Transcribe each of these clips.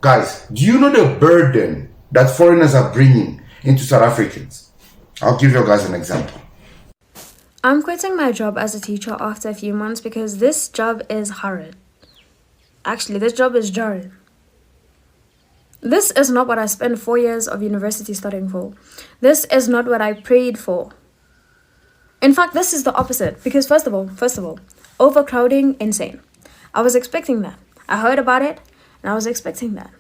Guys, do you know the burden that foreigners are bringing into South Africans? I'll give you guys an example. I'm quitting my job as a teacher after a few months because this job is horrid. Actually, this job is jarring. This is not what I spent 4 years of university studying for. This is not what I prayed for. In fact, this is the opposite because first of all, overcrowding, insane. I was expecting that. I heard about it and I was expecting that.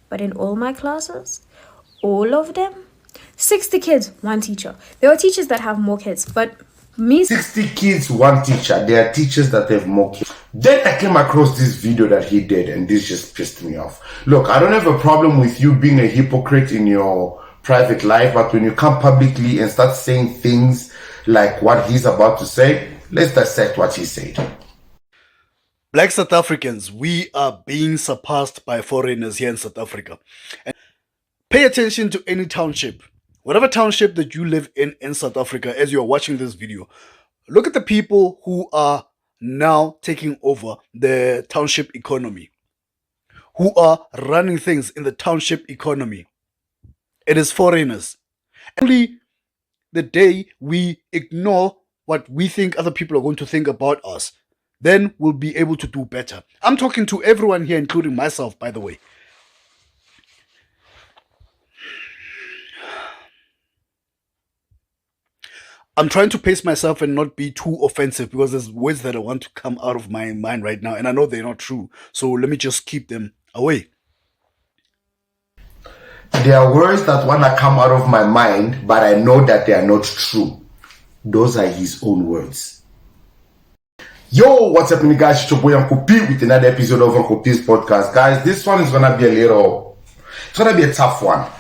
But in all my classes, all of them, 60 kids, one teacher. There are teachers that have more kids, but me... 60 kids, one teacher. There are teachers that have more kids. Then I came across this video that he did and this just pissed me off. Look, I don't have a problem with you being a hypocrite in your private life, but when you come publicly and start saying things like what he's about to say, let's dissect what he said. Black South Africans, we are being surpassed by foreigners here in South Africa. And pay attention to any township, whatever township that you live in South Africa, as you are watching this video. Look at the people who are now taking over the township economy, who are running things in the township economy. It is foreigners. Only the day we ignore what we think other people are going to think about us, then we'll be able to do better. I'm talking to everyone here, including myself, by the way. I'm trying to pace myself and not be too offensive because there's words that I want to come out of my mind right now, and I know they're not true. So let me just keep them away. There are words that want to come out of my mind, but I know that they are not true. Those are his own words. Yo, what's up, guys? It's your boy Uncle P with another episode of Uncle P's podcast. Guys, this one is gonna be it's gonna be a tough one,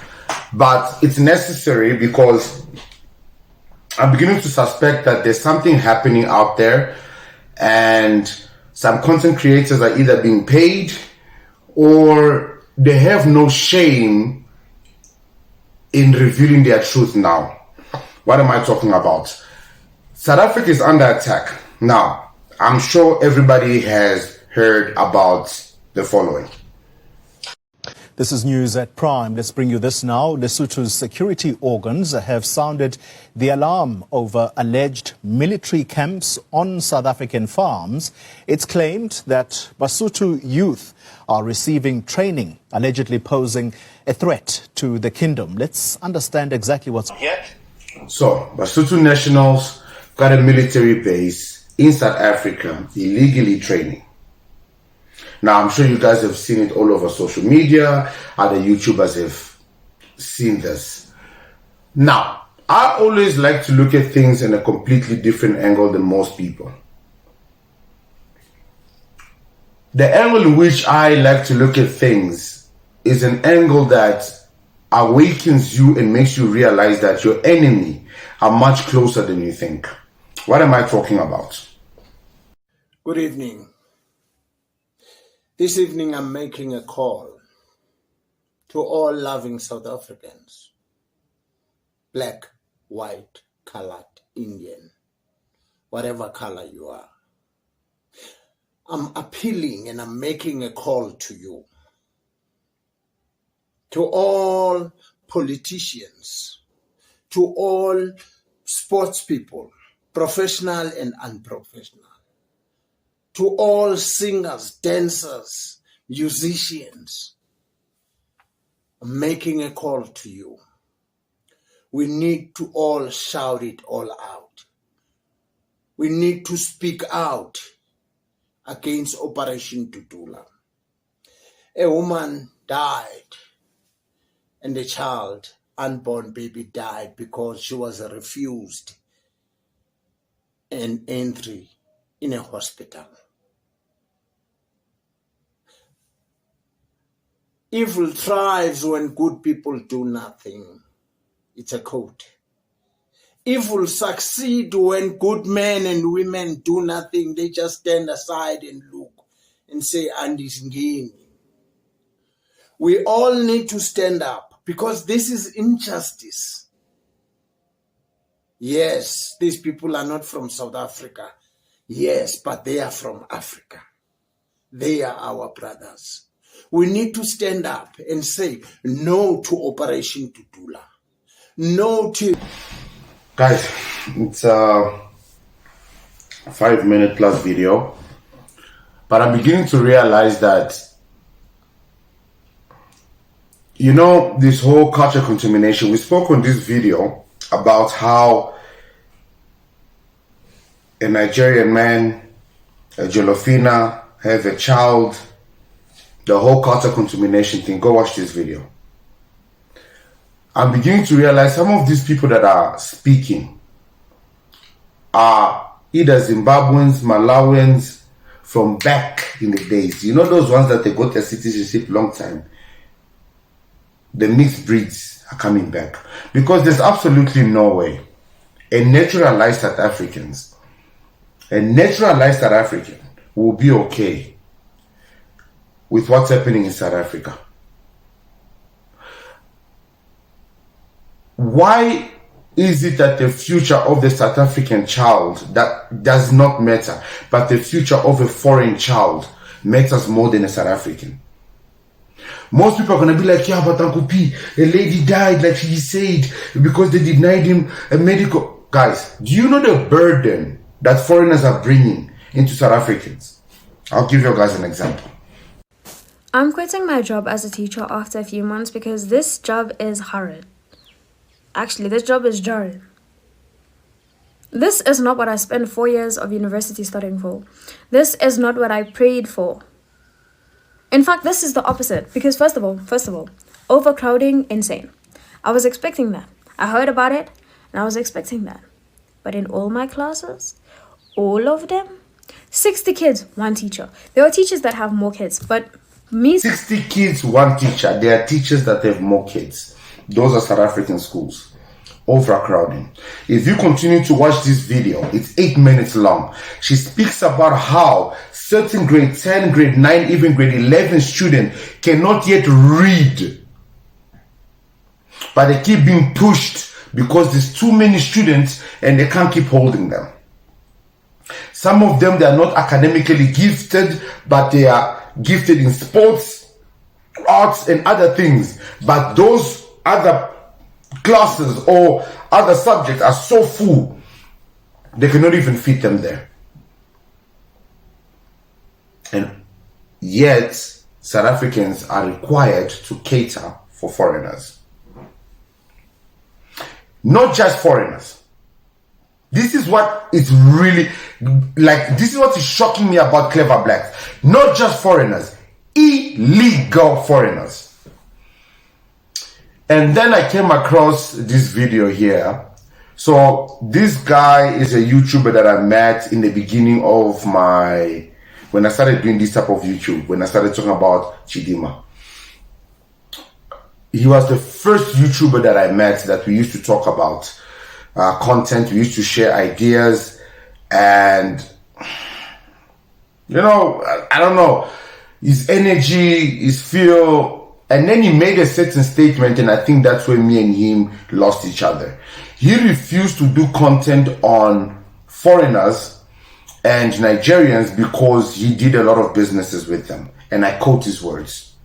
but it's necessary because I'm beginning to suspect that there's something happening out there and some content creators are either being paid or they have no shame in revealing their truth now. What am I talking about? South Africa is under attack. Now, I'm sure everybody has heard about the following. This is news at Prime. Let's bring you this now. Lesotho's security organs have sounded the alarm over alleged military camps on South African farms. It's claimed that Basotho youth are receiving training, allegedly posing a threat to the kingdom. Let's understand exactly what's here. So, Basotho nationals got a military base in South Africa, illegally training. Now, I'm sure you guys have seen it all over social media. Other YouTubers have seen this. Now, I always like to look at things in a completely different angle than most people. The angle in which I like to look at things is an angle that awakens you and makes you realize that your enemy are much closer than you think. What am I talking about? Good evening. This evening I'm making a call to all loving South Africans, black, white, colored, Indian, whatever color you are. I'm appealing and I'm making a call to you, to all politicians, to all sports people, professional and unprofessional, to all singers, dancers, musicians. I'm making a call to you. We need to all shout it all out. We need to speak out against Operation Tutula. A woman died and a child, unborn baby, died because she was refused an entry in a hospital. Evil thrives when good people do nothing. It's a quote. Evil succeed when good men and women do nothing. They just stand aside and look and say, "Andisingeni." We all need to stand up because this is injustice. Yes, these people are not from South Africa. Yes, but they are from Africa. They are our brothers. We need to stand up and say no to Operation Tutula. No to... Guys, it's a 5-minute plus video, but I'm beginning to realize that, you know, this whole culture contamination, we spoke on this video about how a Nigerian man, a Jolofina, have a child, the whole culture contamination thing. Go watch this video. I'm beginning to realize some of these people that are speaking are either Zimbabweans, Malawians from back in the days. You know those ones that they got their citizenship long time? The mixed breeds are coming back. Because there's absolutely no way a naturalized South African will be okay with what's happening in South Africa. Why is it that the future of the South African child that does not matter, but the future of a foreign child matters more than a South African? Most people are going to be like, yeah, but Uncle P, a lady died, like he said, because they denied him a medical... Guys, do you know the burden that foreigners are bringing into South Africans? I'll give you guys an example. I'm quitting my job as a teacher after a few months because this job is horrid. Actually, this job is jarring. This is not what I spent 4 years of university studying for. This is not what I prayed for. In fact, this is the opposite. Because first of all, overcrowding, insane. I was expecting that. I heard about it, and I was expecting that. But in all my classes, all of them, 60 kids, one teacher. There are teachers that have more kids, but me... 60 kids, one teacher. There are teachers that have more kids. Those are South African schools. Overcrowding. If you continue to watch this video, it's 8 minutes long. She speaks about how certain grade 10, grade 9, even grade 11 students cannot yet read. But they keep being pushed because there's too many students and they can't keep holding them. Some of them, they are not academically gifted, but they are gifted in sports, arts, and other things. But those other classes or other subjects are so full, they cannot even fit them there. And yet, South Africans are required to cater for foreigners. Not just foreigners. This is what is really, this is what is shocking me about Clever Blacks. Not just foreigners, illegal foreigners. And then I came across this video here. So this guy is a YouTuber that I met in the beginning of when I started doing this type of YouTube, when I started talking about Chidima. He was the first YouTuber that I met that we used to talk about content. We used to share ideas, and you know, I don't know, his energy, his feel. And then he made a certain statement, and I think that's where me and him lost each other. He refused to do content on foreigners and Nigerians because he did a lot of businesses with them. And I quote his words.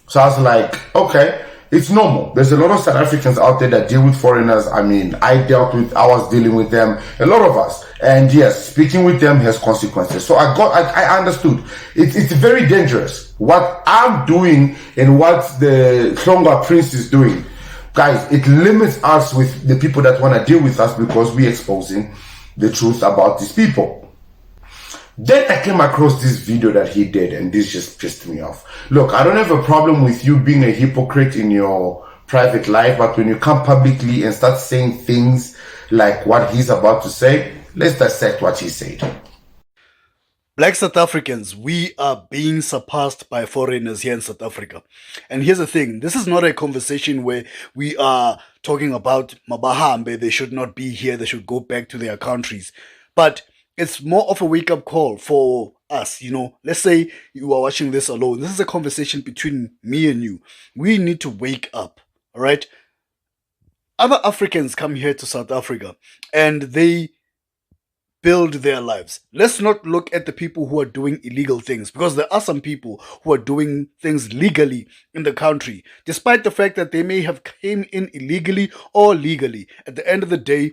So I was like, okay, it's normal. There's a lot of South Africans out there that deal with foreigners. I mean, I was dealing with them, a lot of us. And yes, speaking with them has consequences. So I understood. It's very dangerous. What I'm doing and what the Hlonga Prince is doing, guys, it limits us with the people that want to deal with us because we're exposing the truth about these people. Then I came across this video that he did, and this just pissed me off. Look, I don't have a problem with you being a hypocrite in your private life, but when you come publicly and start saying things like what he's about to say, let's dissect what he said. Black South Africans, we are being surpassed by foreigners here in South Africa. And here's the thing, this is not a conversation where we are talking about Mabahambe, they should not be here, they should go back to their countries. But it's more of a wake-up call for us, you know. Let's say you are watching this alone. This is a conversation between me and you. We need to wake up, all right? Other Africans come here to South Africa and they build their lives. Let's not look at the people who are doing illegal things, because there are some people who are doing things legally in the country, despite the fact that they may have came in illegally or legally. At the end of the day,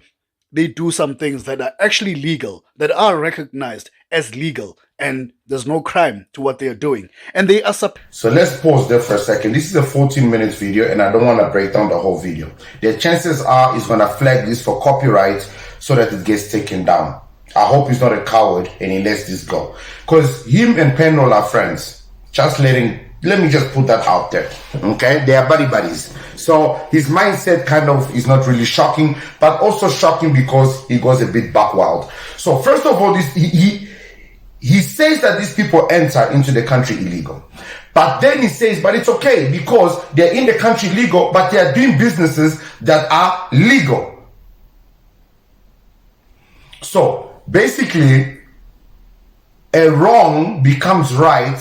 they do some things that are actually legal, that are recognized as legal, and there's no crime to what they are doing. And they are So let's pause there for a second. This is a 14-minute video, and I don't want to break down the whole video. The chances are he's going to flag this for copyright so that it gets taken down. I hope he's not a coward and he lets this go. Because him and Penrol are friends. Let me just put that out there. Okay? They are buddies. So his mindset kind of is not really shocking, but also shocking because he goes a bit buck wild. So first of all, he says that these people enter into the country illegal. But then he says, but it's okay because they're in the country legal, but they are doing businesses that are legal. So basically, a wrong becomes right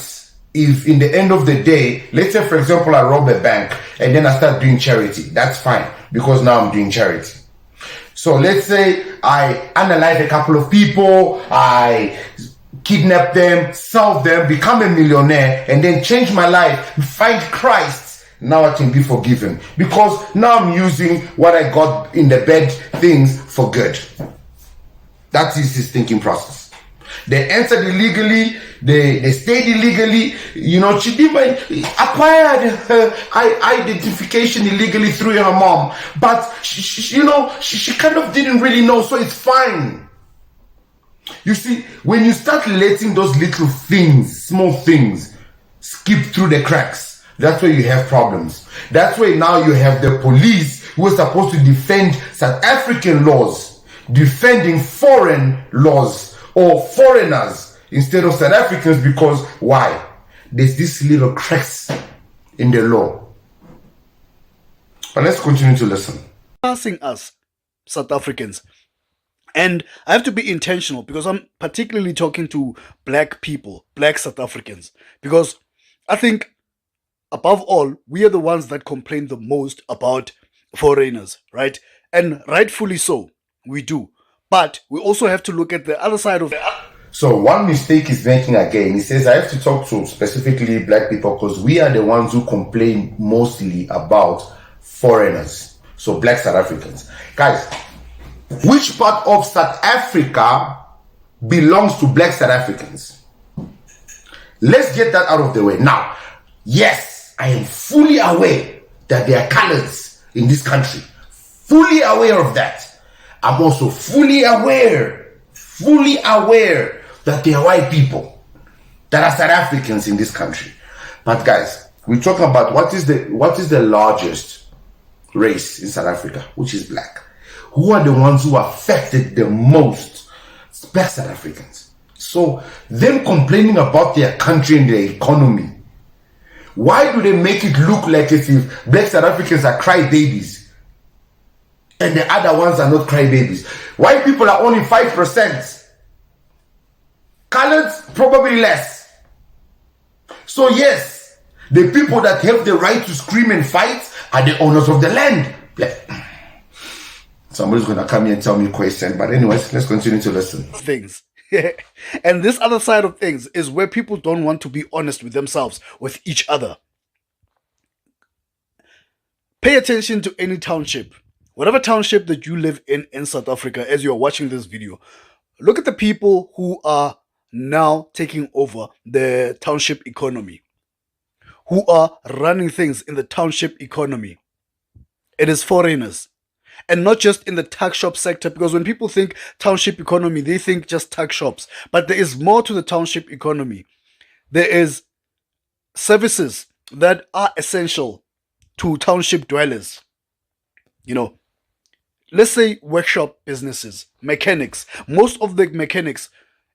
if in the end of the day, let's say for example, I rob a bank and then I start doing charity. That's fine because now I'm doing charity. So let's say I analyze a couple of people, I kidnap them, sell them, become a millionaire, and then change my life, find Christ. Now I can be forgiven because now I'm using what I got in the bad things for good. That is his thinking process. They entered illegally, they stayed illegally. You know, Chidima acquired her identification illegally through her mom, but she kind of didn't really know, so it's fine. You see, when you start letting those little things, small things, skip through the cracks, that's where you have problems. That's why now you have the police who are supposed to defend South African laws, defending foreign laws or foreigners instead of South Africans, because why? There's this little cracks in the law. But let's continue to listen. Passing us, South Africans. And I have to be intentional because I'm particularly talking to black people, black South Africans, because I think above all, we are the ones that complain the most about foreigners, right? And rightfully so, we do. But we also have to look at the other side of it. So one mistake he's making again, he says, I have to talk to specifically black people because we are the ones who complain mostly about foreigners. So black South Africans. Guys, which part of South Africa belongs to black South Africans? Let's get that out of the way. Now, yes, I am fully aware that there are colors in this country. Fully aware of that. I'm also fully aware that there are white people that are South Africans in this country. But guys, we're talking about what is the largest race in South Africa, which is black. Who are the ones who are affected the most? It's black South Africans. So them complaining about their country and their economy, why do they make it look like as if black South Africans are crybabies and the other ones are not crybabies? White people are only 5%. Coloreds, probably less. So yes, the people that have the right to scream and fight are the owners of the land. Somebody's going to come here and tell me a question. But anyways, let's continue to listen. Things. And this other side of things is where people don't want to be honest with themselves, with each other. Pay attention to any township. Whatever township that you live in South Africa, as you're watching this video, look at the people who are now taking over the township economy, who are running things in the township economy. It is foreigners. And not just in the tuck shop sector, because when people think township economy, they think just tuck shops. But there is more to the township economy. There is services that are essential to township dwellers. You know, let's say workshop businesses, mechanics. Most of the mechanics,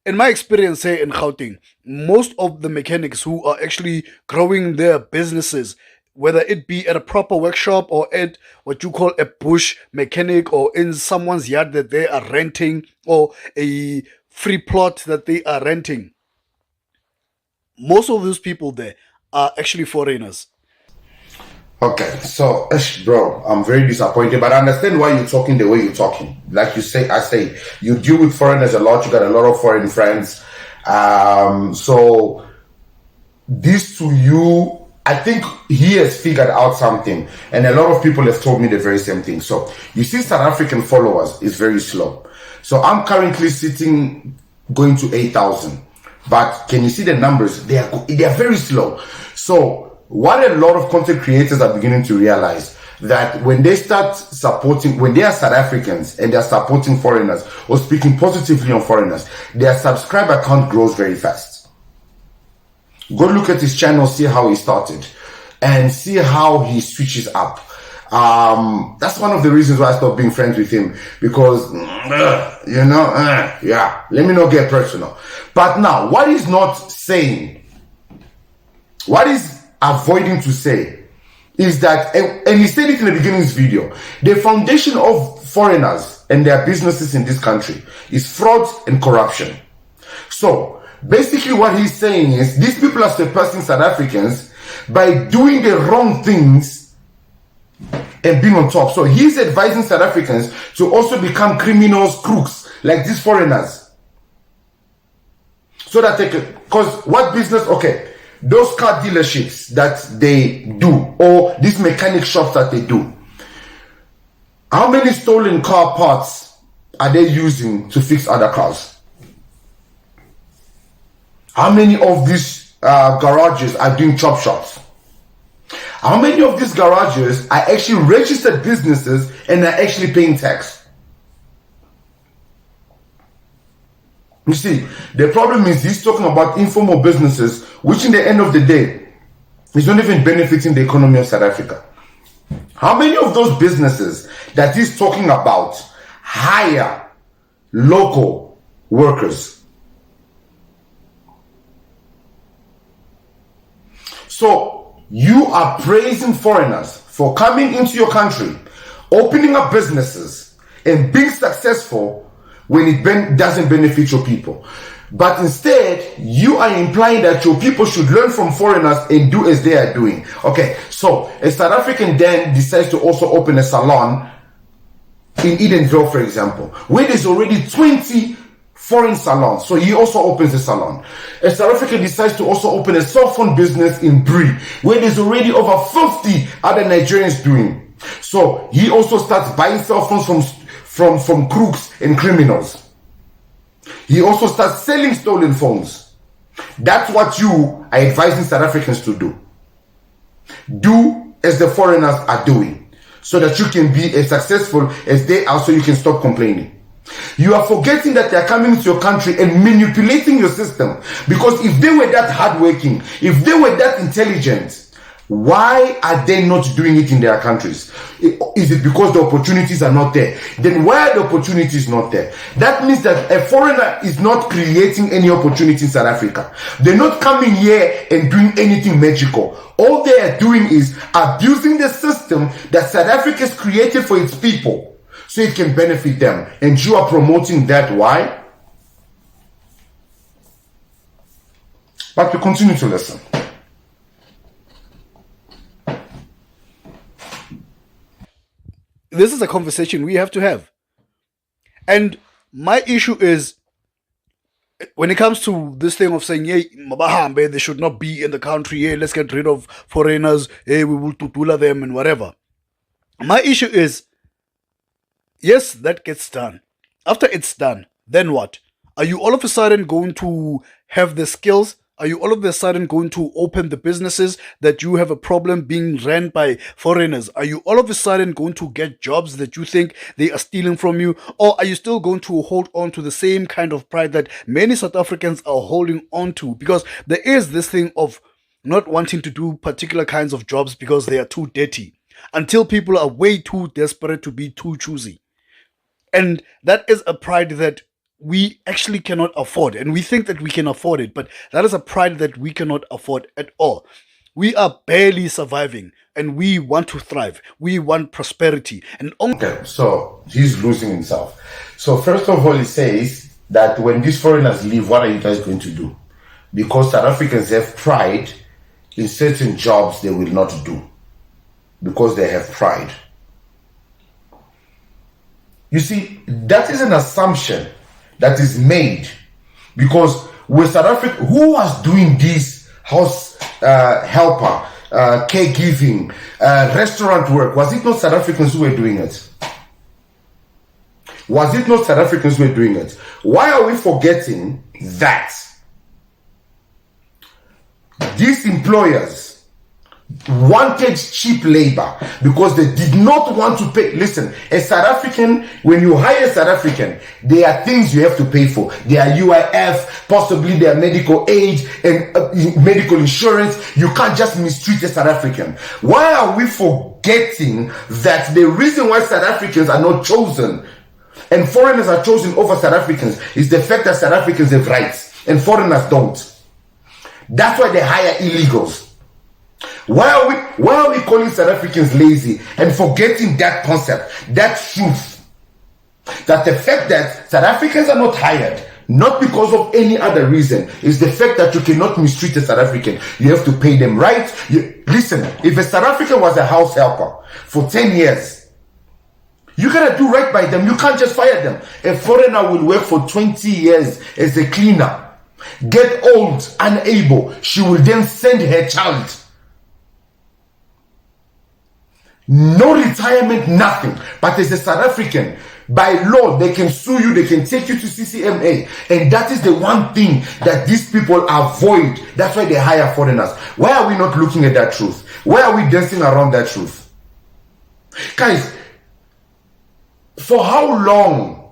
in my experience here in Gauteng, most of the mechanics who are actually growing their businesses, whether it be at a proper workshop or at what you call a bush mechanic, or in someone's yard that they are renting, or a free plot that they are renting, most of those people there are actually foreigners. Okay, so, bro, I'm very disappointed, but I understand why you're talking the way you're talking. Like you say, I say, you deal with foreigners a lot, you got a lot of foreign friends. So, this to you, I think he has figured out something, and a lot of people have told me the very same thing. So, you see, South African followers is very slow. So, I'm currently sitting, going to 8,000. But can you see the numbers? They are very slow. So, what a lot of content creators are beginning to realize, that when they start supporting, when they are South Africans and they are supporting foreigners or speaking positively on foreigners, their subscriber count grows very fast. Go look at his channel, see how he started, and see how he switches up. That's one of the reasons why I stopped being friends with him, because, yeah, let me not get personal. But now, what he's not saying, what is avoiding to say, is that, and he said it in the beginning of this video, the foundation of foreigners and their businesses in this country is fraud and corruption. So basically what he's saying is, these people are suppressing South Africans by doing the wrong things and being on top. So he's advising South Africans to also become criminals, crooks, like these foreigners. So that they can, because what business, okay, those car dealerships that they do, or these mechanic shops that they do, how many stolen car parts are they using to fix other cars? How many of these garages are doing chop shops? How many of these garages are actually registered businesses and are actually paying tax? You see, the problem is he's talking about informal businesses, which in the end of the day is not even benefiting the economy of South Africa. How many of those businesses that he's talking about hire local workers? So you are praising foreigners for coming into your country, opening up businesses, and being successful when it doesn't benefit your people. But instead, you are implying that your people should learn from foreigners and do as they are doing. Okay, so a South African then decides to also open a salon in Edenville, for example, where there's already 20 foreign salons. So he also opens a salon. A South African decides to also open a cell phone business in Brie, where there's already over 50 other Nigerians doing. So he also starts buying cell phones from crooks and criminals. He also starts selling stolen phones. That's what you are advising South Africans to do. Do as the foreigners are doing, so that you can be as successful as they are, so you can stop complaining. You are forgetting that they are coming to your country and manipulating your system. Because if they were that hardworking, if they were that intelligent, why are they not doing it in their countries? Is it because the opportunities are not there? Then why are the opportunities not there? That means that a foreigner is not creating any opportunity in South Africa. They're not coming here and doing anything magical. All they are doing is abusing the system that South Africa has created for its people, so it can benefit them. And you are promoting that. Why? But we continue to listen. This is a conversation we have to have. And my issue is, when it comes to this thing of saying, hey, Mabahambe, they should not be in the country, hey, let's get rid of foreigners, hey, we will tutula them and whatever. My issue is, yes, that gets done. After it's done, then what? Are you all of a sudden going to have the skills? Are you all of a sudden going to open the businesses that you have a problem being ran by foreigners? Are you all of a sudden going to get jobs that you think they are stealing from you? Or are you still going to hold on to the same kind of pride that many South Africans are holding on to? Because there is this thing of not wanting to do particular kinds of jobs because they are too dirty, until people are way too desperate to be too choosy. And that is a pride that we actually cannot afford, and we think that we can afford it, but that is a pride that we cannot afford at all. We are barely surviving, and we want to thrive. We want prosperity. And okay, so he's losing himself. So first of all, he says that when these foreigners leave, what are you guys going to do? Because South Africans have pride in certain jobs they will not do. because they have pride. You see, that is an assumption that is made because with South Africa, who was doing this house helper, caregiving, restaurant work? Was it not South Africans who were doing it? Was it not South Africans who were doing it? Why are we forgetting that these employers wanted cheap labor because they did not want to pay? Listen, a South African, when you hire a South African, there are things you have to pay for. There are UIF, possibly their medical aid and medical insurance. You can't just mistreat a South African. Why are we forgetting that the reason why South Africans are not chosen and foreigners are chosen over South Africans is the fact that South Africans have rights and foreigners don't? That's why they hire illegals. Why are we calling South Africans lazy and forgetting that concept, that truth? That the fact that South Africans are not hired, not because of any other reason, is the fact that you cannot mistreat a South African. You have to pay them right. Listen, if a South African was a house helper for 10 years, you gotta do right by them. You can't just fire them. A foreigner will work for 20 years as a cleaner, get old, unable. She will then send her child. No retirement, nothing. But as a South African, by law, they can sue you, they can take you to CCMA. And that is the one thing that these people avoid. That's why they hire foreigners. Why are we not looking at that truth? Why are we dancing around that truth? Guys, for how long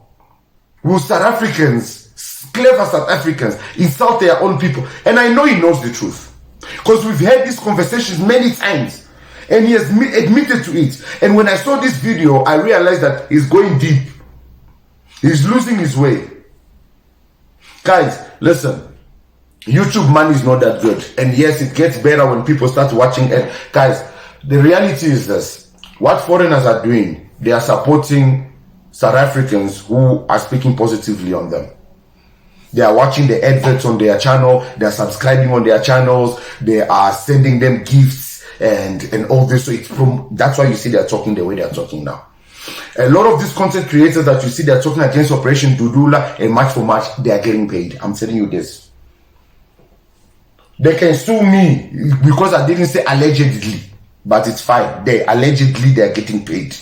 will South Africans, clever South Africans, insult their own people? And I know he knows the truth, because we've had these conversations many times, and he has admitted to it. And when I saw this video, I realized that he's going deep. He's losing his way. Guys, listen, YouTube money is not that good. And yes, it gets better when people start watching it. Guys, the reality is this. What foreigners are doing, they are supporting South Africans who are speaking positively on them. They are watching the adverts on their channel. They are subscribing on their channels. They are sending them gifts and all this. So that's why you see they're talking the way they're talking now. A lot of these content creators that you see they're talking against Operation Dudula and Match for Match, they are getting paid. I'm telling you this. They can sue me because I didn't say allegedly, but it's fine. They are getting paid.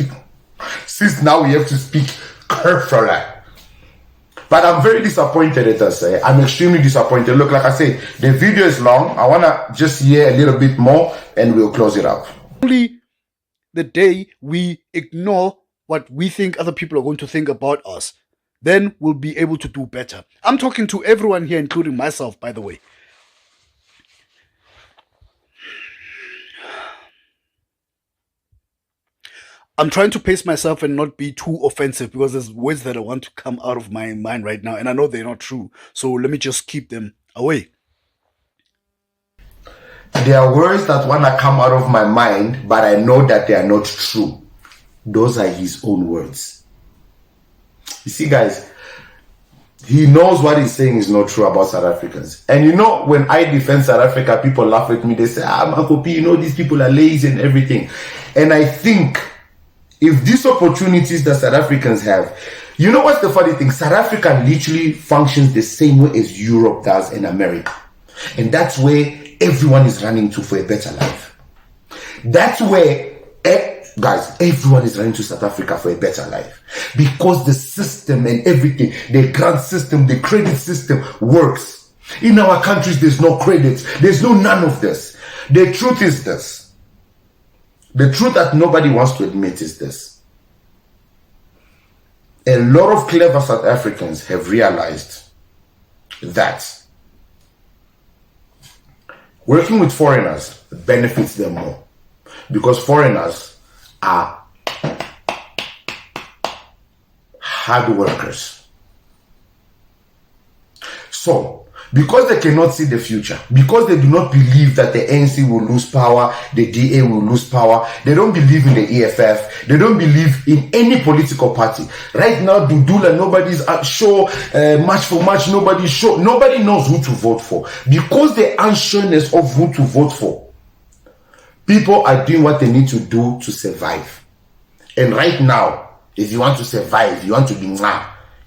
Since now we have to speak carefully. But I'm very disappointed at us. I'm extremely disappointed. Look, like I said, the video is long. I want to just hear a little bit more and we'll close it up. Only the day we ignore what we think other people are going to think about us, then we'll be able to do better. I'm talking to everyone here, including myself, by the way. I'm trying to pace myself and not be too offensive because there's words that I want to come out of my mind right now, and I know they're not true. So let me just keep them away. There are words that want to come out of my mind, but I know that they are not true. Those are his own words. You see, guys, he knows what he's saying is not true about South Africans. And you know, when I defend South Africa, people laugh at me. They say, Uncle P, you know, these people are lazy and everything. And I think if these opportunities that South Africans have, you know what's the funny thing? South Africa literally functions the same way as Europe does in America. And that's where everyone is running to for a better life. That's where, guys, everyone is running to South Africa for a better life. Because the system and everything, the grant system, the credit system works. In our countries, there's no credit. There's none of this. The truth is this. The truth that nobody wants to admit is this. A lot of clever South Africans have realized that working with foreigners benefits them more, because foreigners are hard workers. So, because they cannot see the future, because they do not believe that the ANC will lose power, the DA will lose power, they don't believe in the EFF, they don't believe in any political party. Right now, Dudula, nobody's sure, Match for Match, nobody's sure, nobody knows who to vote for. Because the unsureness of who to vote for, People are doing what they need to do to survive. And right now, if you want to survive, you want to be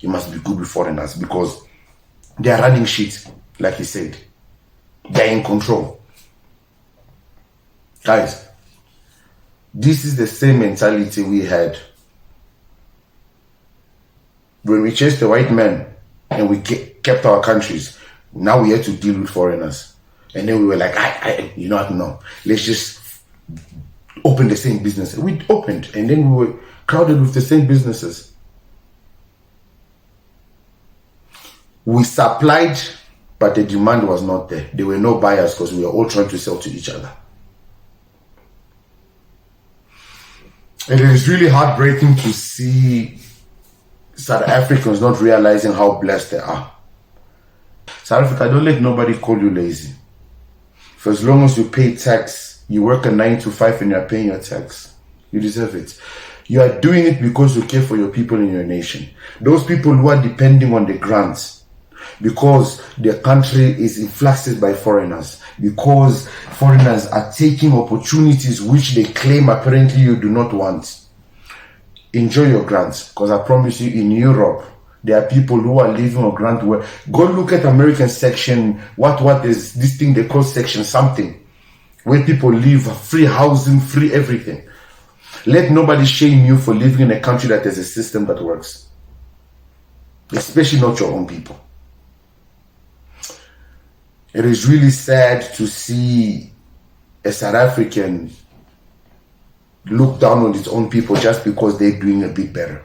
you must be good with foreigners, because they are running shit, like he said. They're in control. Guys, this is the same mentality we had when we chased the white man and we kept our countries. Now we had to deal with foreigners. And then we were like, you know what, no. Let's just open the same business. We opened, and then we were crowded with the same businesses. We supplied, but the demand was not there. There were no buyers because we were all trying to sell to each other. And it is really heartbreaking to see South Africans not realizing how blessed they are. South Africa, don't let nobody call you lazy. For as long as you pay tax, you work a 9 to 5 and you're paying your tax, you deserve it. You are doing it because you care for your people in your nation. Those people who are depending on the grants because their country is influxed by foreigners, because foreigners are taking opportunities which they claim apparently you do not want. Enjoy your grants, because I promise you, in Europe, there are people who are living on grant where, go look at American section, what is this thing they call section something, where people live, free housing, free everything. Let nobody shame you for living in a country that has a system that works. Especially not your own people. It is really sad to see a South African look down on its own people just because they're doing a bit better.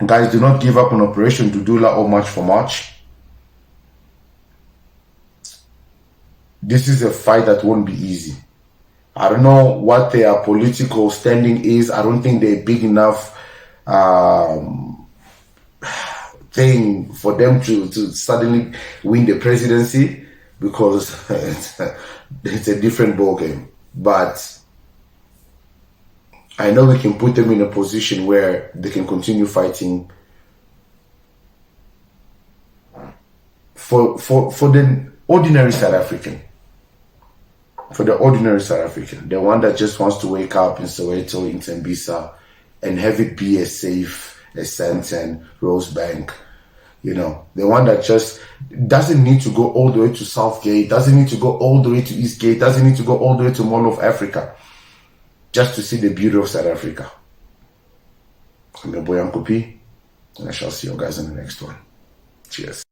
Guys, do not give up on Operation Dudula or March for March. This is a fight that won't be easy. I don't know what their political standing is. I don't think they're big enough thing for them to suddenly win the presidency, because it's a different ballgame. But I know we can put them in a position where they can continue fighting for the ordinary South African. For the ordinary South African. The one that just wants to wake up in Soweto, in Tembisa, and have it be as safe as Sandton, Rosebank. You know, the one that just doesn't need to go all the way to Southgate, doesn't need to go all the way to Eastgate, doesn't need to go all the way to Mall of Africa, just to see the beauty of South Africa. I'm your boy Uncle P, and I shall see you guys in the next one. Cheers.